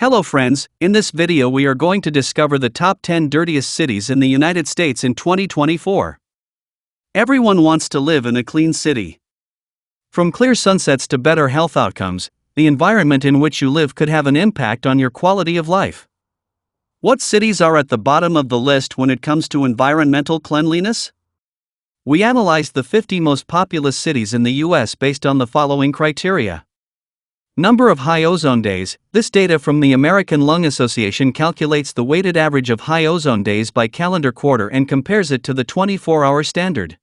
Hello friends, in this video we are going to discover the top 10 dirtiest cities in the United States in 2024. Everyone wants to live in a clean city. From clear sunsets to better health outcomes, the environment in which you live could have an impact on your quality of life. What cities are at the bottom of the list when it comes to environmental cleanliness? We analyzed the 50 most populous cities in the US based on the following criteria. Number of high ozone days. This data from the American Lung Association calculates the weighted average of high ozone days by calendar quarter and compares it to the 24-hour standard.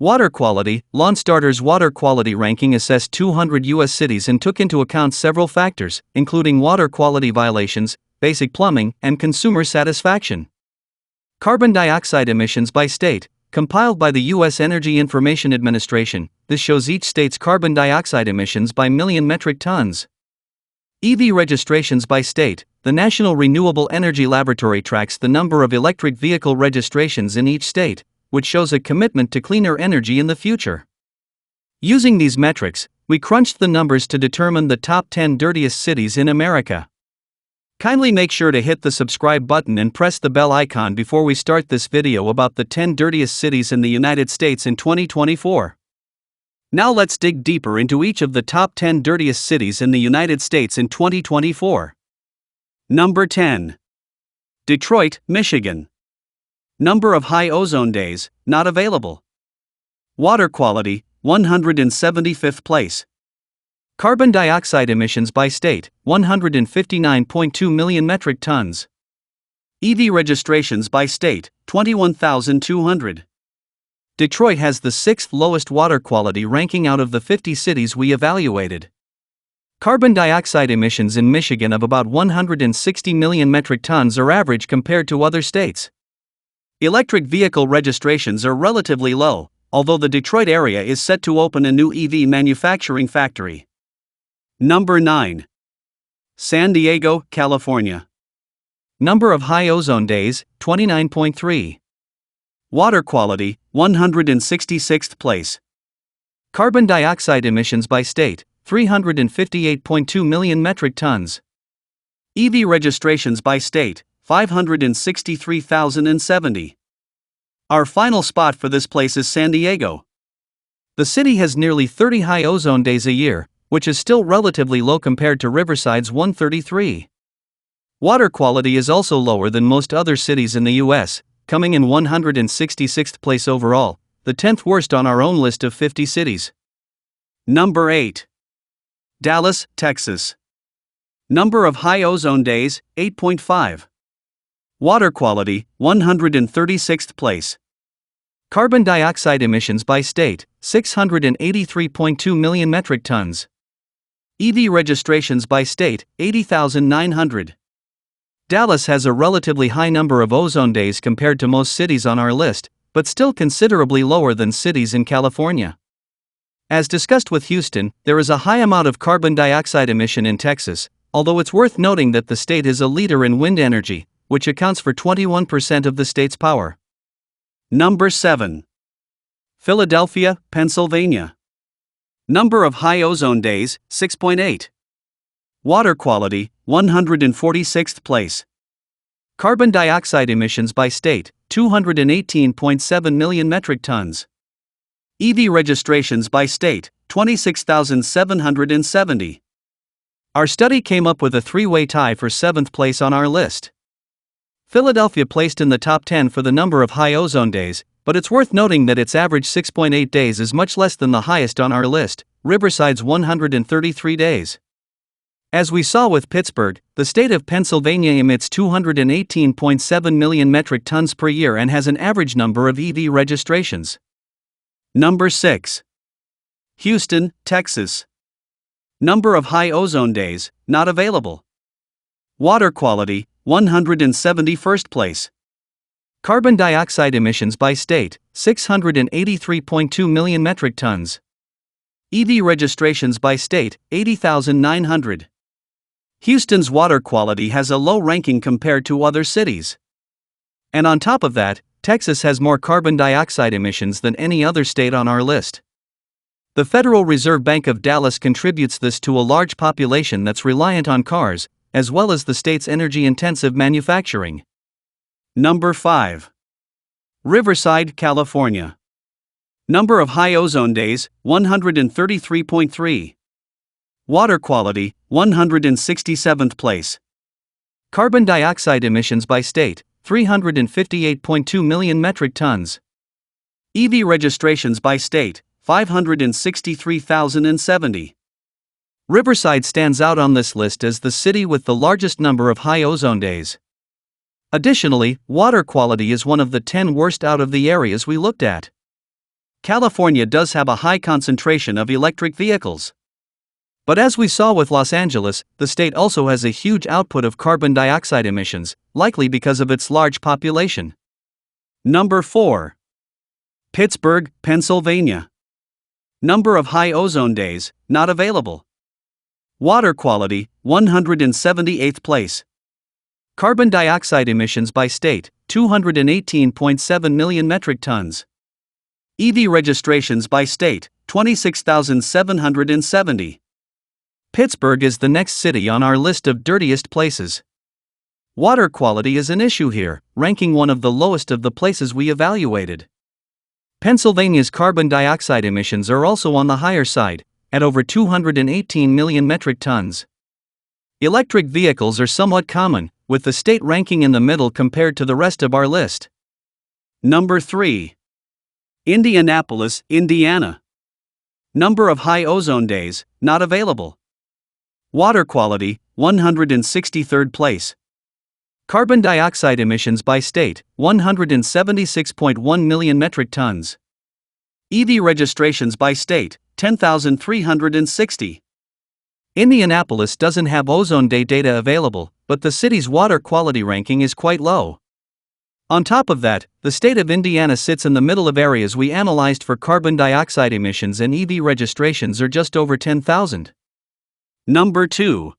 Water quality. LawnStarter's water quality ranking assessed 200 U.S. cities and took into account several factors, including water quality violations, basic plumbing, and consumer satisfaction. Carbon dioxide emissions by state. Compiled by the U.S. Energy Information Administration, this shows each state's carbon dioxide emissions by million metric tons. EV registrations by state. The National Renewable Energy Laboratory tracks the number of electric vehicle registrations in each state, which shows a commitment to cleaner energy in the future. Using these metrics, we crunched the numbers to determine the top 10 dirtiest cities in America. Kindly make sure to hit the subscribe button and press the bell icon before we start this video about the 10 dirtiest cities in the United States in 2024. Now let's dig deeper into each of the top 10 dirtiest cities in the United States in 2024. Number 10. Detroit, Michigan. Number of high ozone days, not available. Water quality, 175th place. Carbon dioxide emissions by state, 159.2 million metric tons. EV registrations by state, 21,200. Detroit has the 6th lowest water quality ranking out of the 50 cities we evaluated. Carbon dioxide emissions in Michigan of about 160 million metric tons are average compared to other states. Electric vehicle registrations are relatively low, although the Detroit area is set to open a new EV manufacturing factory. Number 9. San Diego, California. Number of high ozone days, 29.3. Water quality, 166th place. Carbon dioxide emissions by state, 358.2 million metric tons. EV registrations by state, 563,070. Our final spot for this place is San Diego. The city has nearly 30 high ozone days a year, which is still relatively low compared to Riverside's 133. Water quality is also lower than most other cities in the U.S., coming in 166th place overall, the 10th worst on our own list of 50 cities. Number 8. Dallas, Texas. Number of high ozone days, 8.5. Water quality, 136th place. Carbon dioxide emissions by state, 683.2 million metric tons. EV registrations by state, 80,900. Dallas has a relatively high number of ozone days compared to most cities on our list, but still considerably lower than cities in California. As discussed with Houston, there is a high amount of carbon dioxide emission in Texas, although it's worth noting that the state is a leader in wind energy, which accounts for 21% of the state's power. Number 7. Philadelphia, Pennsylvania. Number of high ozone days, 6.8. Water quality, 146th place. Carbon dioxide emissions by state, 218.7 million metric tons. EV registrations by state, 26,770. Our study came up with a three-way tie for 7th place on our list. Philadelphia placed in the top 10 for the number of high ozone days, but it's worth noting that its average 6.8 days is much less than the highest on our list, Riverside's 133 days. As we saw with Pittsburgh, the state of Pennsylvania emits 218.7 million metric tons per year and has an average number of EV registrations. Number 6. Houston, Texas. Number of high ozone days, not available. Water quality, 171st place. Carbon dioxide emissions by state, 683.2 million metric tons. EV registrations by state, 80,900. Houston's water quality has a low ranking compared to other cities. And on top of that, Texas has more carbon dioxide emissions than any other state on our list. The Federal Reserve Bank of Dallas contributes this to a large population that's reliant on cars, as well as the state's energy-intensive manufacturing. Number 5. Riverside, California. Number of high ozone days, 133.3. Water quality, 167th place. Carbon dioxide emissions by state, 358.2 million metric tons. EV registrations by state, 563,070. Riverside stands out on this list as the city with the largest number of high ozone days. Additionally, water quality is one of the 10 worst out of the areas we looked at. California does have a high concentration of electric vehicles. But as we saw with Los Angeles, the state also has a huge output of carbon dioxide emissions, likely because of its large population. Number 4. Pittsburgh, Pennsylvania. Number of high ozone days, not available. Water quality, 178th place. Carbon dioxide emissions by state, 218.7 million metric tons. EV registrations by state, 26,770. Pittsburgh is the next city on our list of dirtiest places. Water quality is an issue here, ranking one of the lowest of the places we evaluated. Pennsylvania's carbon dioxide emissions are also on the higher side, at over 218 million metric tons. Electric vehicles are somewhat common, with the state ranking in the middle compared to the rest of our list. Number 3. Indianapolis, Indiana. Number of high ozone days, not available. Water quality, 163rd place. Carbon dioxide emissions by state, 176.1 million metric tons. EV registrations by state, 10,360. Indianapolis doesn't have ozone day data available, but the city's water quality ranking is quite low. On top of that, the state of Indiana sits in the middle of areas we analyzed for carbon dioxide emissions, and EV registrations are just over 10,000. Number 2.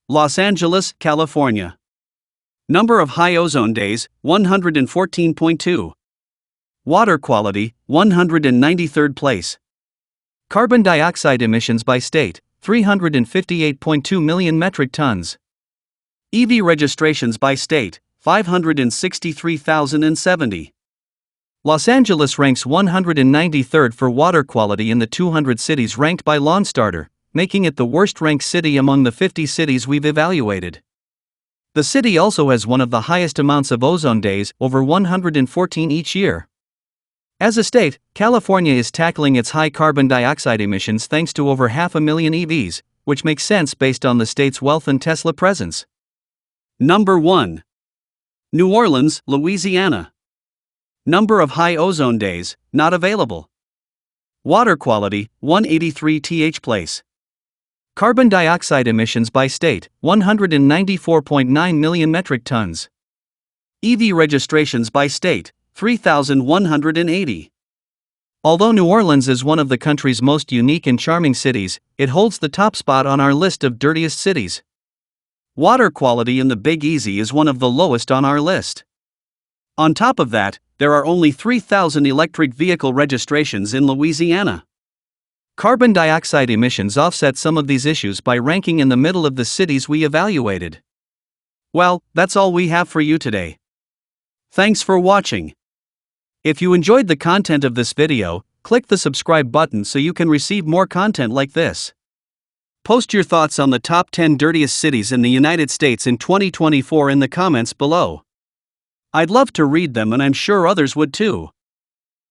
Los Angeles, California. Number of high ozone days, 114.2. Water quality, 193rd place. Carbon dioxide emissions by state, 358.2 million metric tons. EV registrations by state, 563,070. Los Angeles ranks 193rd for water quality in the 200 cities ranked by LawnStarter, making it the worst-ranked city among the 50 cities we've evaluated. The city also has one of the highest amounts of ozone days, over 114 each year. As a state, California is tackling its high carbon dioxide emissions thanks to over 500,000 EVs, which makes sense based on the state's wealth and Tesla presence. Number 1. New Orleans, Louisiana. Number of high ozone days, not available. Water quality, 183th place. Carbon dioxide emissions by state, 194.9 million metric tons. EV registrations by state, 3,180. Although New Orleans is one of the country's most unique and charming cities, it holds the top spot on our list of dirtiest cities. Water quality in the Big Easy is one of the lowest on our list. On top of that, there are only 3,000 electric vehicle registrations in Louisiana. Carbon dioxide emissions offset some of these issues by ranking in the middle of the cities we evaluated. Well, that's all we have for you today. Thanks for watching. If you enjoyed the content of this video, click the subscribe button so you can receive more content like this. Post your thoughts on the top 10 dirtiest cities in the United States in 2024 in the comments below. I'd love to read them, and I'm sure others would too.